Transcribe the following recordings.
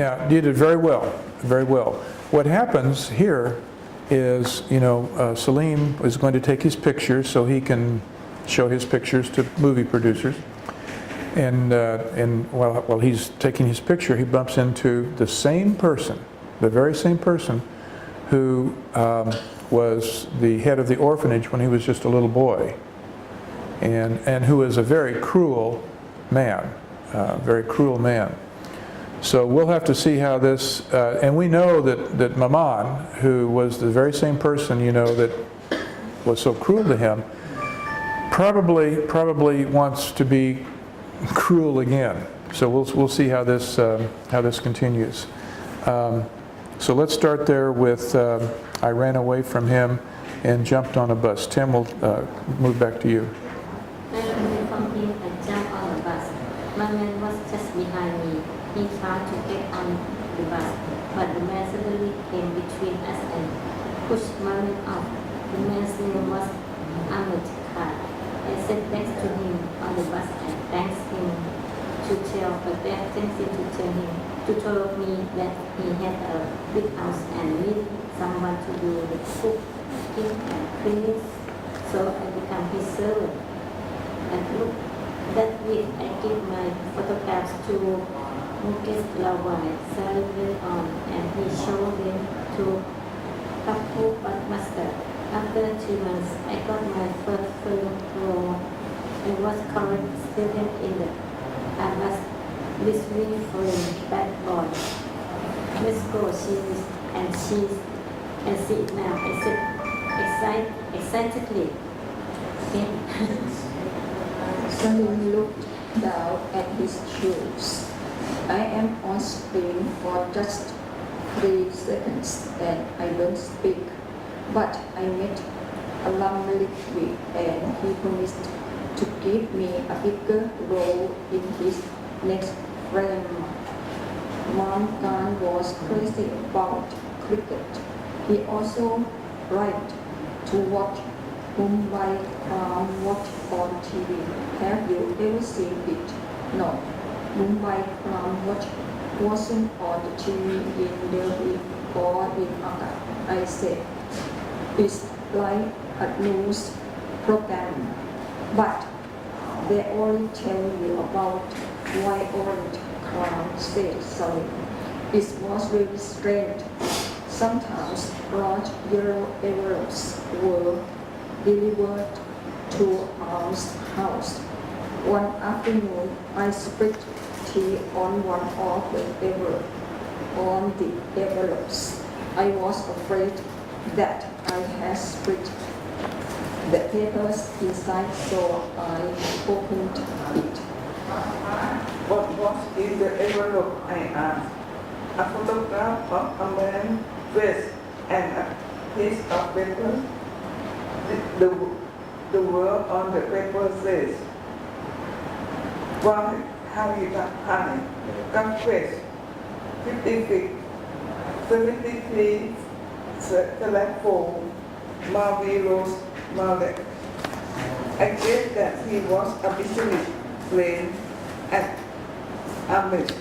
Yeah, you did very well, very well. What happens here is, Salim is going to take his pictures so he can show his pictures to movie producers. And while he's taking his picture, he bumps into the same person, the very same person who was the head of the orphanage when he was just a little boy, and who is a very cruel man, very cruel man. So we'll have to see how this, and we know that Maman, who was the very same person, that was so cruel to him, probably wants to be cruel again. So we'll see how this continues. So let's start there with I ran away from him and jumped on a bus. Tim, we'll move back to you. I ran away from him and jumped on a bus. My man was just behind me. He tried to get on the bus, but the man suddenly came between us and pushed my man off. The man's name was Ahmed Khan. I sat next to him on the bus and thanks him to tell me that he had a big house and needed someone to do the cooking and cleaning, so I became his servant. And look, that week I gave my photographs to Mukesh Lawai, Salim on, and he showed them to Kapu Master. After 2 months, I got my first film role. I was current student in the Abbas Bisri film Bad Boy. Let's go, and see it now. I said excitedly. Okay. Salim looked down at his shoes. I am on screen for just 3 seconds and I don't speak. But I met Alam Malikwi and he promised to give me a bigger role in his next film. Khan was crazy about cricket. He also liked to watch Mumbai watch on TV. Have you ever seen it? No. Mumbai watch wasn't on the TV in Delhi or in Akka. I said, it's like a news program, but they only tell you about why orange crown said sorry. It was very strange. Sometimes large yellow envelopes were delivered to our house. One afternoon, I spilled tea on one of the envelopes. I was afraid that I had spilled the papers inside, so I opened it. What was in the envelope? I asked. A photograph of a man's face and a piece of paper. The word on the paper says, "Why have you got high? Got face, 50 feet, 73, select 4, Marvy Rose Malek." I guess that he was a business friend at Ahmed.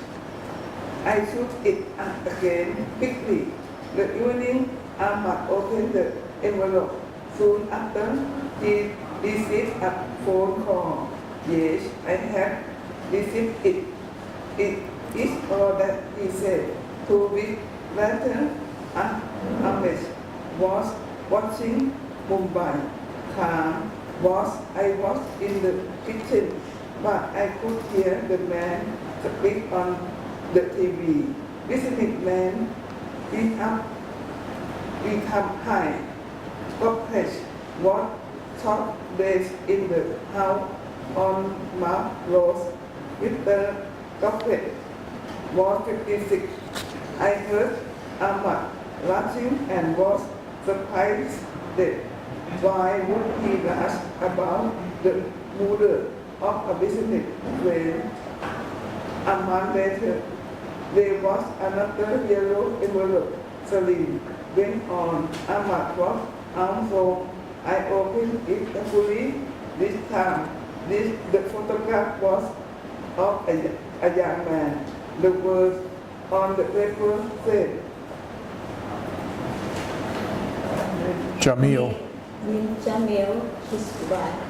I took it up again quickly. The evening, Ahmad opened the envelope. Soon after, he received a phone call. Yes, I have received it. It is all that he said. 2 weeks later, Ahmed was watching Mumbai. I was in the kitchen, but I could hear the man speak on the TV. Businessman, we come high. Corporate was top based in the house on Mark Rose. Mr. Corporate was 56. I heard Ahmad laughing and was surprised that why would he laugh about the murder of a business friend. A month later, there was another yellow envelope. Salim went on. Ahmad was out home. I opened it carefully. This time, the photograph was of a young man. The words on the paper said, Jamil. When Jamil, his wife,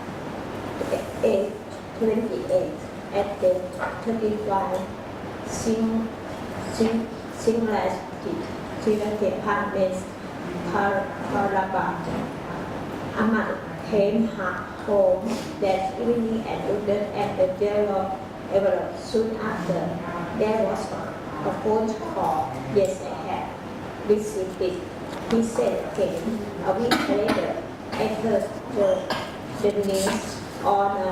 age 28, at the 35, Singlet apartments, Parabat. Ahmad came home that evening and looked at the yellow envelope. Soon after, there was a phone call. Yes, I had received it. He said again. A week later, I heard the news on a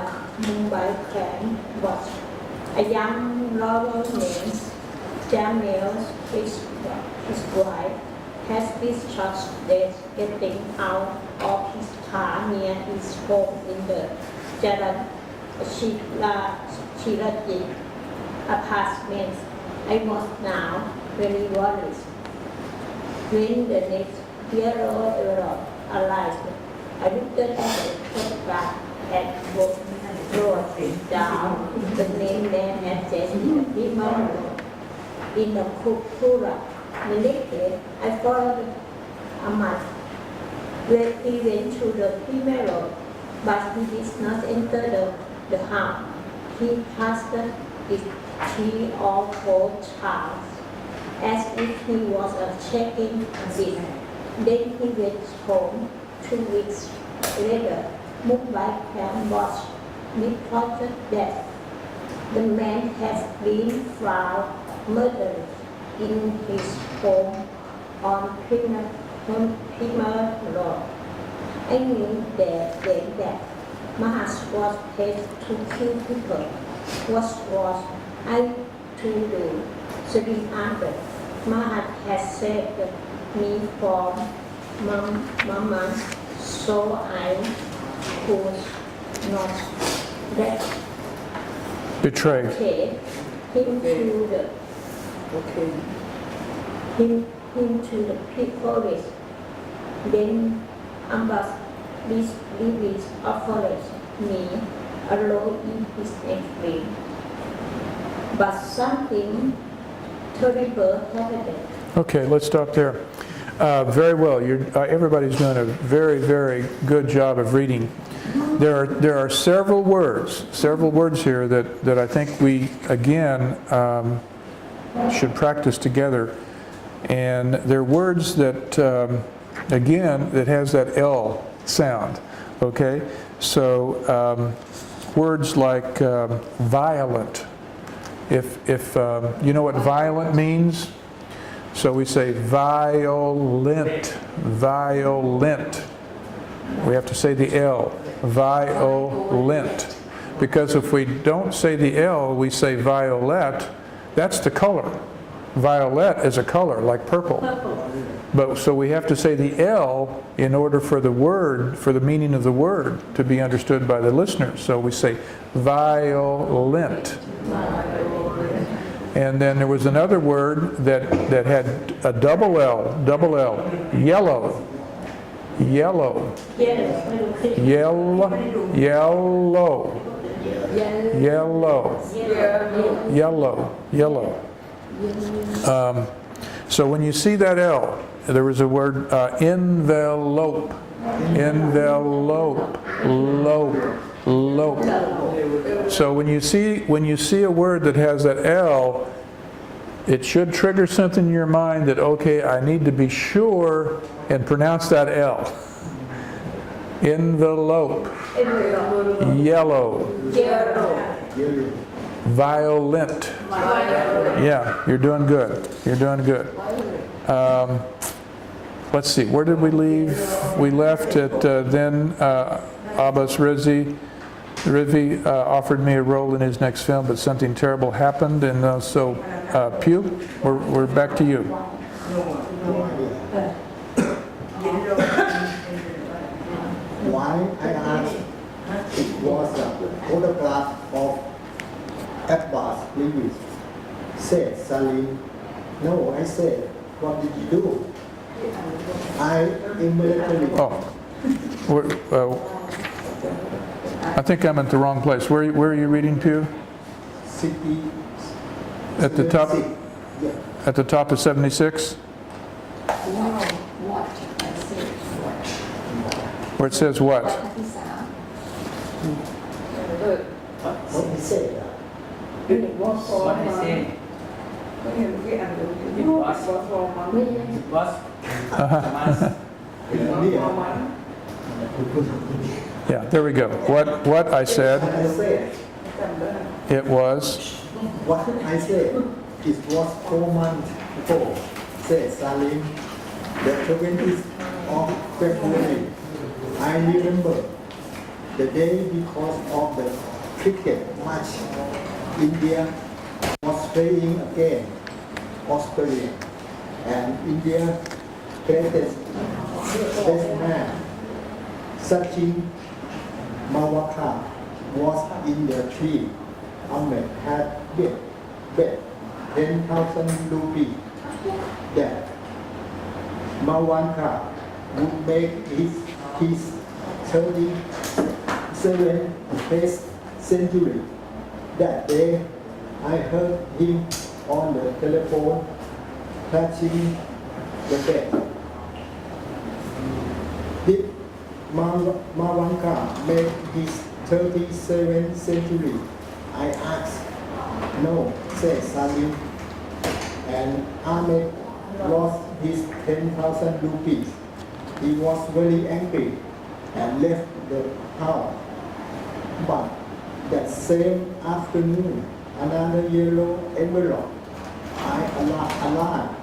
Mumbai train was a young lawyer named Jamil, his wife, has been charged with getting out of his car near his home in the Shirati apartments. I was now very worried. When the next yellow envelope arrived, I looked at the photograph and wrote down the name and address in the email in the Kura. Immediately, I followed Ahmad. When he went to the email, but he did not enter the house. He passed his 3 or 4 times, as if he was checking it. Then he went home. 2 weeks later, Mumbai Camp was reported that the man has been found murdered in his home on Primer Road. I knew that Maharaj was paid to kill people. What was I to do? Soon after, Maharaj had saved me from Mama, so I could not Betray. him to the police. Then Ambas Lewis offered me a role in his next film. But something terrible happened. Okay, let's stop there. Very well. Everybody's doing a very, very good job of reading. There are several words here that I think we again should practice together, and they're words that again that has that L sound. Okay, so words like violent. If you know what violent means. So we say violent, violent. We have to say the L, violent. Because if we don't say the L, we say violet, that's the color. Violet is a color, like purple. But so we have to say the L in order for the word, for the meaning of the word to be understood by the listeners. So we say violent. And then there was another word that had a double L, yellow, yellow, yellow. So when you see that L, there was a word envelope, lope. So when you see a word that has that L, it should trigger something in your mind that, okay, I need to be sure and pronounce that L. Envelope, yellow, violent. Yeah, you're doing good. You're doing good. Let's see, where did we leave? We left at then Abbas Rivi offered me a role in his next film, but something terrible happened, and so Pew, we're back to you. Why I asked, it was a photograph of Abbas Lewis. Said Salim, no, I said, what did you do? I immediately. I think I'm at the wrong place. Where are you reading, Pew? City. At the top? Yeah. at the top of 76, Wow, what I said what where it says what? บรรทัดที่สาม What he said. It was for What I say, ก็เห็นที่อ่านดู it was, it was, must, Yeah, there we go. What I said, I said. จำได้ it was, What I said, it was 4 months ago, said Salim, the 20th of February. I remember the day because of the cricket match. India was playing against Australia, and India greatest batsman, Sachin Mawaka, was in the team. Ahmed had bet 10,000 rupees that Mawanka would make his 37th century. That day, I heard him on the telephone touching the bet. Did Mawanka make his 37th century? I asked. No, said Salim. And Ahmed lost his 10,000 rupees. He was very angry and left the house. But that same afternoon, another yellow envelope. I alarmed